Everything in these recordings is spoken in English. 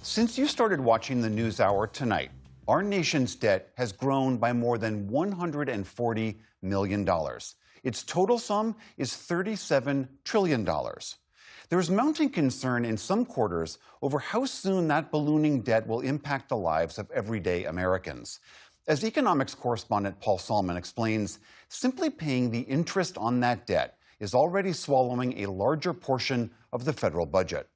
Since you started watching the NewsHour tonight, our nation's debt has grown by more than $140 million. Its total sum is $37 trillion. There is mounting concern in some quarters over how soon that ballooning debt will impact the lives of everyday Americans. As economics correspondent Paul Solman explains, simply paying the interest on that debt is already swallowing a larger portion of the federal budget.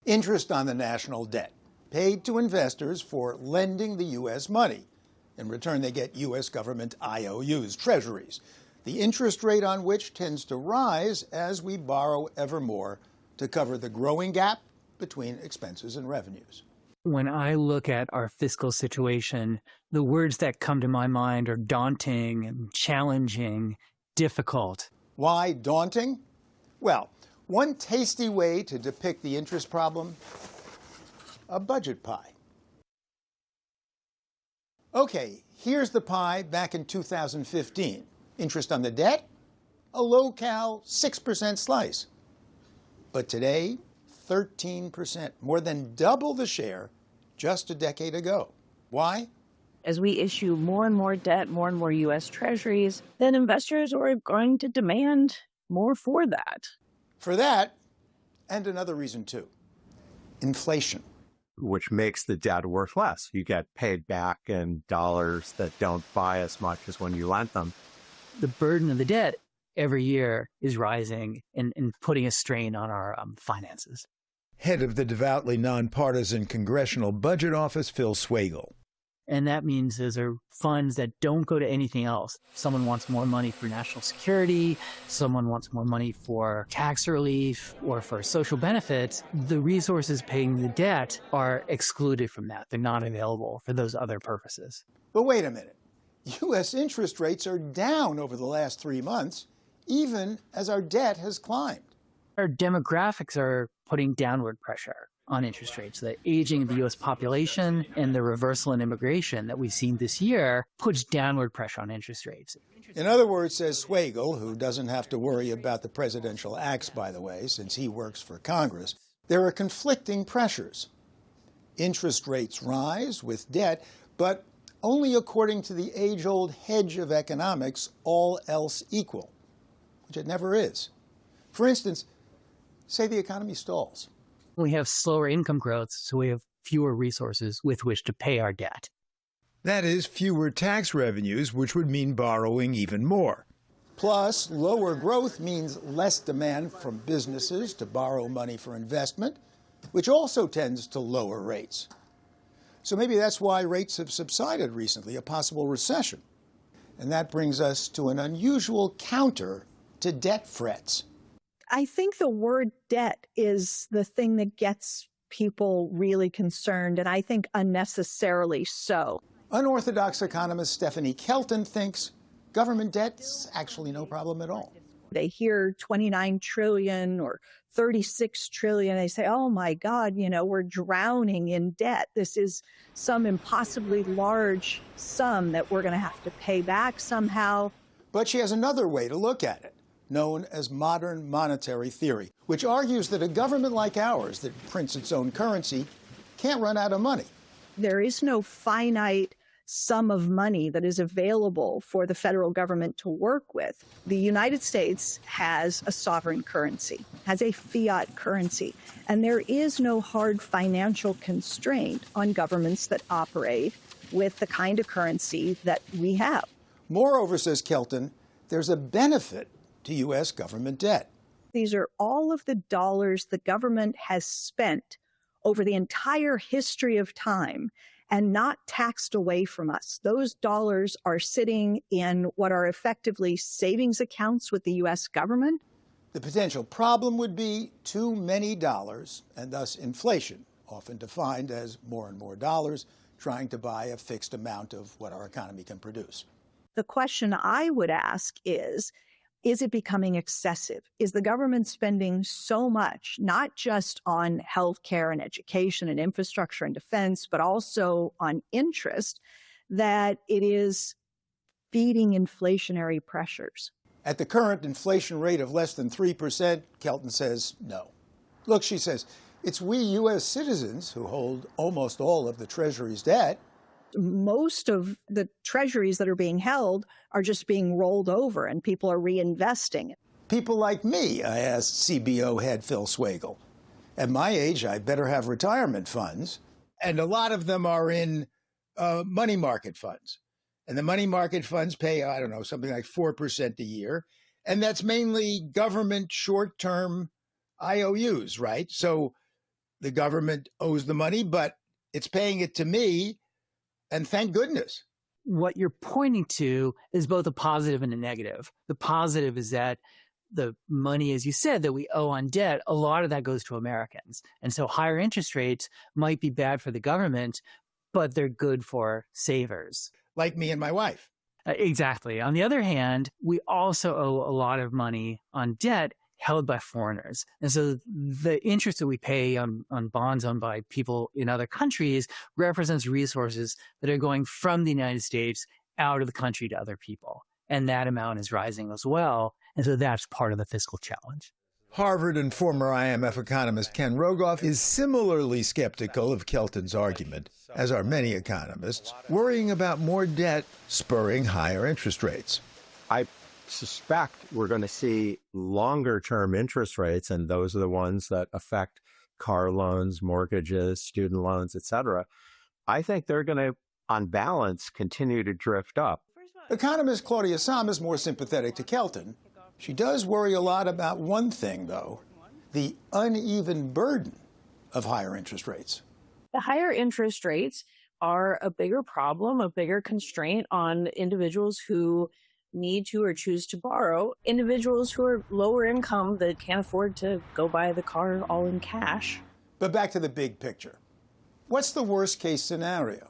Interest on the national debt, paid to investors for lending the U.S. money. In return, they get U.S. government IOUs, treasuries, the interest rate on which tends to rise as we borrow ever more to cover the growing gap between expenses and revenues. When I look at our fiscal situation, the words that come to my mind are daunting and challenging, difficult. Why daunting? Well, one tasty way to depict the interest problem, a budget pie. Okay, here's the pie back in 2015. Interest on the debt, a low-cal 6% slice. But today, 13%, more than double the share just a decade ago. Why? As we issue more and more debt, more and more U.S. treasuries, then investors are going to demand more for that. For that, and another reason too, inflation. Which makes the debt worth less. You get paid back in dollars that don't buy as much as when you lent them. The burden of the debt every year is rising and putting a strain on our finances. Head of the devoutly nonpartisan Congressional Budget Office, Phil Swagel. And that means those are funds that don't go to anything else. Someone wants more money for national security, someone wants more money for tax relief or for social benefits. The resources paying the debt are excluded from that. They're not available for those other purposes. But wait a minute. U.S. interest rates are down over the last 3 months, even as our debt has climbed. Our demographics are putting downward pressure on interest rates. The aging of the U.S. population and the reversal in immigration that we've seen this year puts downward pressure on interest rates. In other words, says Swagel, who doesn't have to worry about the presidential acts, by the way, since he works for Congress, there are conflicting pressures. Interest rates rise with debt, but only according to the age-old hedge of economics, all else equal, which it never is. For instance, say the economy stalls. We have slower income growth, so we have fewer resources with which to pay our debt. That is, fewer tax revenues, which would mean borrowing even more. Plus, lower growth means less demand from businesses to borrow money for investment, which also tends to lower rates. So maybe that's why rates have subsided recently, a possible recession. And that brings us to an unusual counter to debt threats. I think the word debt is the thing that gets people really concerned, and I think unnecessarily so. Unorthodox economist Stephanie Kelton thinks government debt's actually no problem at all. They hear 29 trillion or 36 trillion. They say, oh, my God, we're drowning in debt. This is some impossibly large sum that we're going to have to pay back somehow. But she has another way to look at it, known as modern monetary theory, which argues that a government like ours that prints its own currency can't run out of money. There is no finite sum of money that is available for the federal government to work with. The United States has a sovereign currency, has a fiat currency, and there is no hard financial constraint on governments that operate with the kind of currency that we have. Moreover, says Kelton, there's a benefit to U.S. government debt. These are all of the dollars the government has spent over the entire history of time and not taxed away from us. Those dollars are sitting in what are effectively savings accounts with the U.S. government. The potential problem would be too many dollars, and thus inflation, often defined as more and more dollars, trying to buy a fixed amount of what our economy can produce. The question I would ask is it becoming excessive? Is the government spending so much, not just on healthcare and education and infrastructure and defense, but also on interest, that it is feeding inflationary pressures? At the current inflation rate of less than 3%, Kelton says no. Look, she says, It's we U.S. citizens who hold almost all of the Treasury's debt. Most of the treasuries that are being held are just being rolled over and people are reinvesting. People like me, I asked CBO head Phil Swagel. At my age, I better have retirement funds. And a lot of them are in money market funds. And the money market funds pay, I don't know, something like 4% a year. And that's mainly government short-term IOUs, right? So the government owes the money, but it's paying it to me. And thank goodness. What you're pointing to is both a positive and a negative. The positive is that the money, as you said, that we owe on debt, a lot of that goes to Americans. And so higher interest rates might be bad for the government, but they're good for savers. Like me and my wife. Exactly. On the other hand, we also owe a lot of money on debt held by foreigners. And so the interest that we pay on bonds owned by people in other countries represents resources that are going from the United States out of the country to other people. And that amount is rising as well. And so that's part of the fiscal challenge. Harvard and former IMF economist Ken Rogoff is similarly skeptical of Kelton's argument, as are many economists, worrying about more debt spurring higher interest rates. I suspect we're going to see longer-term interest rates, and those are the ones that affect car loans, mortgages, student loans, et cetera. I think they're going to, on balance, continue to drift up. Economist Claudia Sahm is more sympathetic to Kelton. She does worry a lot about one thing, though, the uneven burden of higher interest rates. The higher interest rates are a bigger problem, a bigger constraint on individuals who need to or choose to borrow, individuals who are lower income that can't afford to go buy the car all in cash. But back to the big picture. What's the worst case scenario?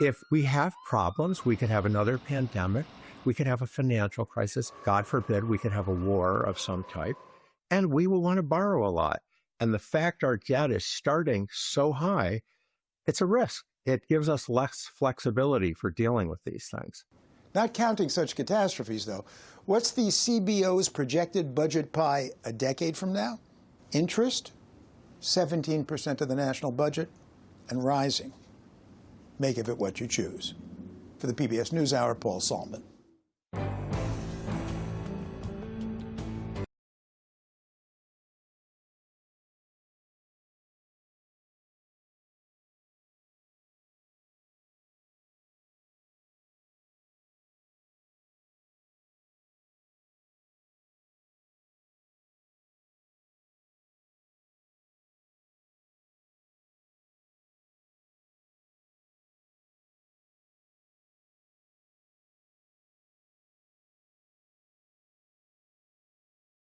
If we have problems, we could have another pandemic. We could have a financial crisis. God forbid, we could have a war of some type. And we will want to borrow a lot. And the fact our debt is starting so high, it's a risk. It gives us less flexibility for dealing with these things. Not counting such catastrophes, though, what's the CBO's projected budget pie a decade from now? Interest, 17% of the national budget, and rising. Make of it what you choose. For the PBS NewsHour, Paul Salman.